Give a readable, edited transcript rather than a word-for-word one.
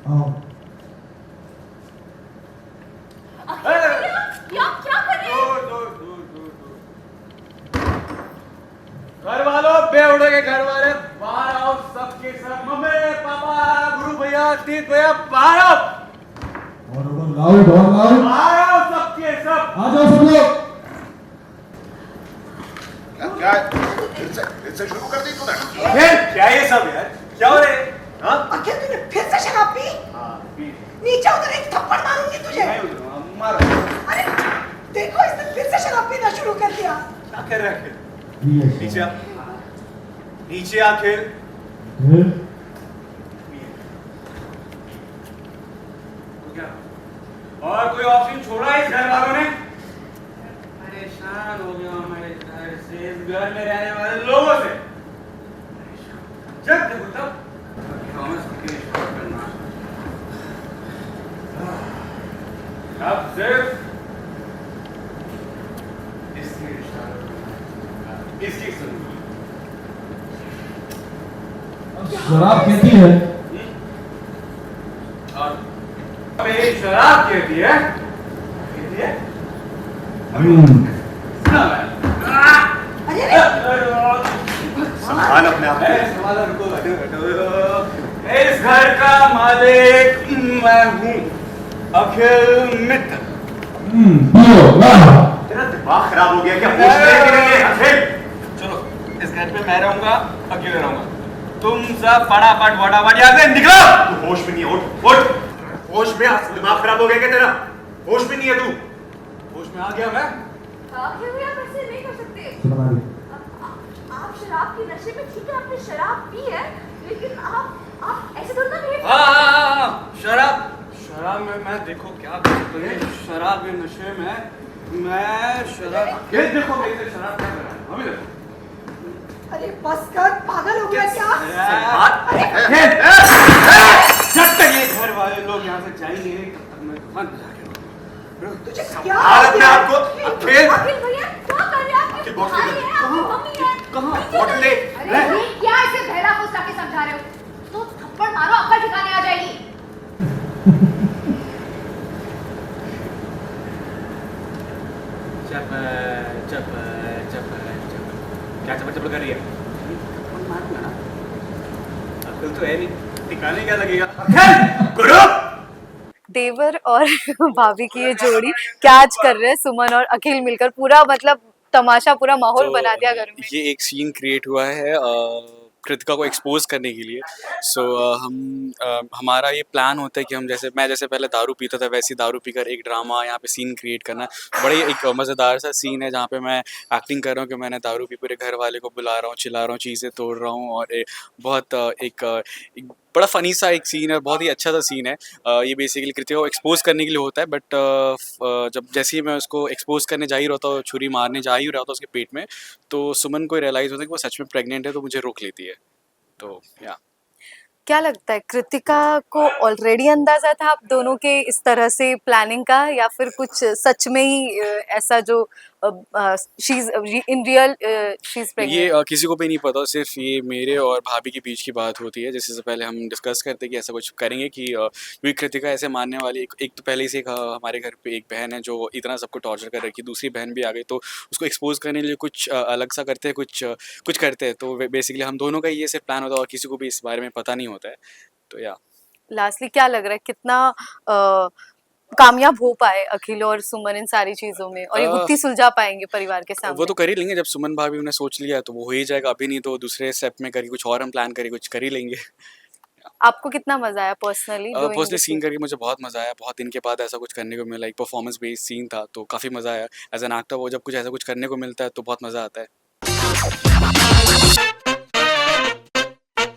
आओ। घर वालों, बेवड़े के घर वाले बाहर आओ, सबके सब, मम्मी पापा गुरु भैया तीत भैया बाहर आओ, और लाउड बाहर आओ सबके सब। आ जाओ सब लोग। क्या फिर से शुरू कर दी तूने? क्या ये सब यार, क्या हो रहा है? हाँ आखिर तूने फिर से शराब पी? नीचे उधर एक थप्पड़ मारूंगी तुझे। मारो। अरे देखो, इसने फिर से शराब पीना शुरू कर दिया। क्या कर रहा है? नीचे आ, नीचे आके क्या और कोई ऑप्शन छोड़ा है इस घर वालों ने? परेशान हो गया हमारे घर से, इस घर में रहने वाले लोगों से। जब देखो तब अब सिर्फ इसकी इसकी सुन। शराब कहती है। और मेरी शराब कहती है, कहती है सुना मैं। संभाल अपने आप को। संभालो, रुको, बैठो बैठो। इस घर का मालिक मैं हूँ, अखिल मित्र। तेरा दिमाग खराब हो गया क्या? होश में है कि नहीं है? अखिल चलो, इस घर पे मैं रहूंगा, अकेले रहूंगा। तुम सब फटाफट फटाफट यहाँ से निकलो। तू होश में नहीं है, उठ उठ। होश में? दिमाग खराब हो गया क्या तेरा? होश में नहीं है तू? होश में आ गया मैं। क्यों आप ऐसे नहीं कर सकते? सुना आप शराब के नशे में, ठीक है आपने शराब पी है, लेकिन आप ऐसे थोड़ा ना behave हाँ, शराब में मैं देखो क्या करते हैं, शराब के नशे में मैं शराब, ये देखो मेरे से शराब क्या कर रहा है, अभी देखो। अरे बस कर, पागल हो गया क्या? जब तक ये घर वाले लोग यहाँ से जाएंगे नहीं, तब तक मैं दुकान पे जाके तुझे क्या संभाल हो अपने गया? आप को। अखिल अखिल भैया क्या कर रहे हैं? आपके अखिल, बॉस भाई के है, आपकी मम्मी है। कहाँ? बोतल ले। अरे ये क्या ऐसे बहरा फुसला के समझा रहे हो? तो थप्पड़ मारो, अक्ल ठिकाने आ जाएगी। चप चप चप चप, क्या चप चप कर रही है? मारूंगा ना, अक्ल तो है नहीं, ठिकाने क्या लगेगा? गुरु देवर और भाभी की ये जोड़ी क्या आज कर रहे हैं सुमन और अखिल मिलकर, पूरा मतलब तमाशा, पूरा माहौल बना दिया घर में। ये एक सीन क्रिएट हुआ है कृतिका को एक्सपोज करने के लिए। सो हमारा ये प्लान होता है कि हम मैं जैसे पहले दारू पीता था, वैसे दारू पीकर एक ड्रामा यहाँ पे सीन क्रिएट करना। बड़े एक मज़ेदार सा सीन है जहाँ पे मैं एक्टिंग कर रहा हूँ कि मैंने दारू पी पूरे घर वाले को बुला रहा हूँ, चिल्ला रहा हूँ, चीज़ें तोड़ रहा हूँ, और बहुत एक बड़ा फ़नी सा एक सीन है, बहुत ही अच्छा सा सीन है। ये बेसिकली कृतिका को एक्सपोज करने के लिए होता है, बट जब जैसे ही मैं उसको एक्सपोज करने जा ही रहा था, छुरी मारने जा ही रहा था उसके पेट में, तो सुमन को रियलाइज़ होता है कि वो सच में प्रेग्नेंट है, तो मुझे रोक लेती है। तो या क्या लगता है, कृतिका को ऑलरेडी अंदाजा था आप दोनों के इस तरह से प्लानिंग का, या फिर कुछ सच में ही ऐसा जो she is in real she is ये प्रेग्नेंट? किसी को भी नहीं पता, सिर्फ ये मेरे और भाभी के बीच की बात होती है। जैसे से पहले हम डिस्कस करते कि ऐसा कुछ करेंगे कि क्योंकि कृतिका ऐसे मानने वाली एक तो पहले से हमारे घर पे एक बहन है जो इतना सबको टॉर्चर कर रही है, दूसरी बहन भी आ गई, तो उसको एक्सपोज करने के लिए कुछ अलग सा करते हैं, कुछ करते हैं। तो बेसिकली हम दोनों का ये सिर्फ प्लान होता है और किसी को भी इस बारे में पता नहीं होता है। तो या लास्टली क्या लग रहा है, कितना कामयाब हो पाए अखिल और सुमन इन सारी चीजों में, और ये गुत्थी सुलझा पाएंगे परिवार के वो सामने? तो कर ही लेंगे, जब सुमन भाभी उन्हें सोच लिया तो वो हो ही जाएगा। अभी नहीं तो दूसरे स्टेप में करके कुछ और हम प्लान करके कुछ कर ही लेंगे। आपको कितना मजा आया पर्सनली? पर्सनली सीन करके मुझे बहुत मज़ा आया, बहुत दिन के बाद ऐसा कुछ करने को मिला, एक परफॉर्मेंस बेस्ड सीन था, तो काफ़ी मज़ा आया। एज एन एक्टर वो जब कुछ ऐसा कुछ करने को मिलता है तो बहुत मज़ा आता है।